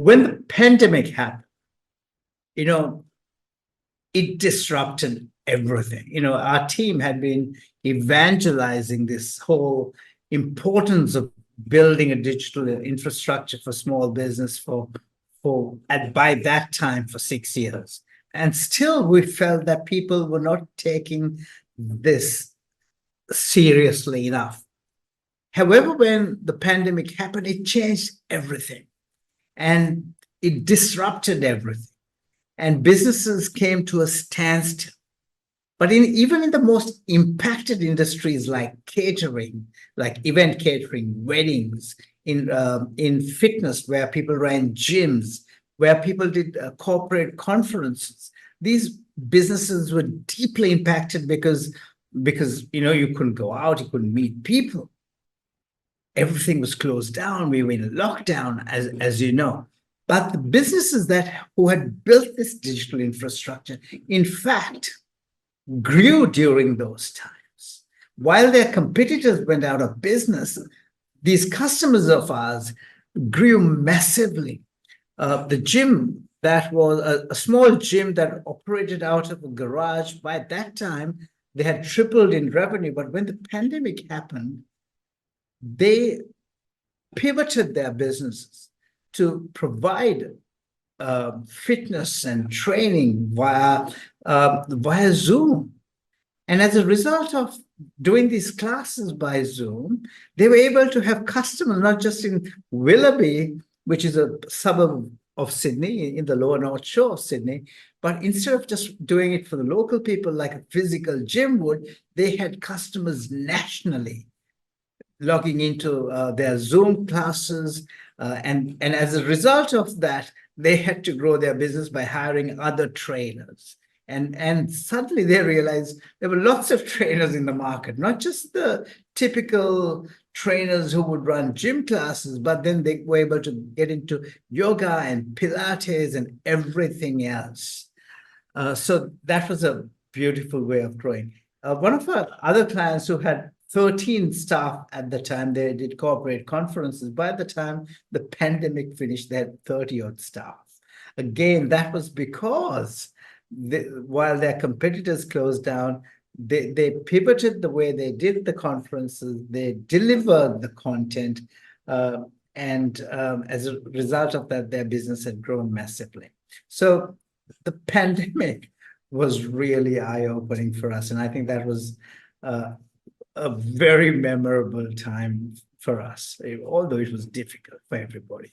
when the pandemic happened, you know, it disrupted everything. Our team had been evangelizing this whole importance of building a digital infrastructure for small business by that time for 6 years. And still we felt that people were not taking this seriously enough. However, when the pandemic happened, it changed everything and it disrupted everything. And businesses came to a standstill. But even in the most impacted industries like catering, like event catering, weddings, in fitness, where people ran gyms, where people did corporate conferences, these businesses were deeply impacted because you couldn't go out, you couldn't meet people. Everything was closed down. We were in lockdown, as you know. But the businesses who had built this digital infrastructure, in fact, grew during those times. While their competitors went out of business, these customers of ours grew massively. The gym that was a small gym that operated out of a garage, by that time, they had tripled in revenue. But when the pandemic happened, they pivoted their businesses to provide fitness and training via Zoom. And as a result of doing these classes by Zoom, they were able to have customers not just in Willoughby, which is a suburb of Sydney, in the lower North Shore of Sydney, but instead of just doing it for the local people like a physical gym would, they had customers nationally logging into their Zoom classes. And as a result of that, they had to grow their business by hiring other trainers. And suddenly they realized there were lots of trainers in the market, not just the typical trainers who would run gym classes, but then they were able to get into yoga and Pilates and everything else. So that was a beautiful way of growing. One of our other clients who had 13 staff at the time, they did corporate conferences. By the time the pandemic finished, they had 30-odd staff. Again, that was because while their competitors closed down, they pivoted the way they did the conferences, they delivered the content, and as a result of that, their business had grown massively. So the pandemic was really eye-opening for us, and I think that was a very memorable time for us, although it was difficult for everybody.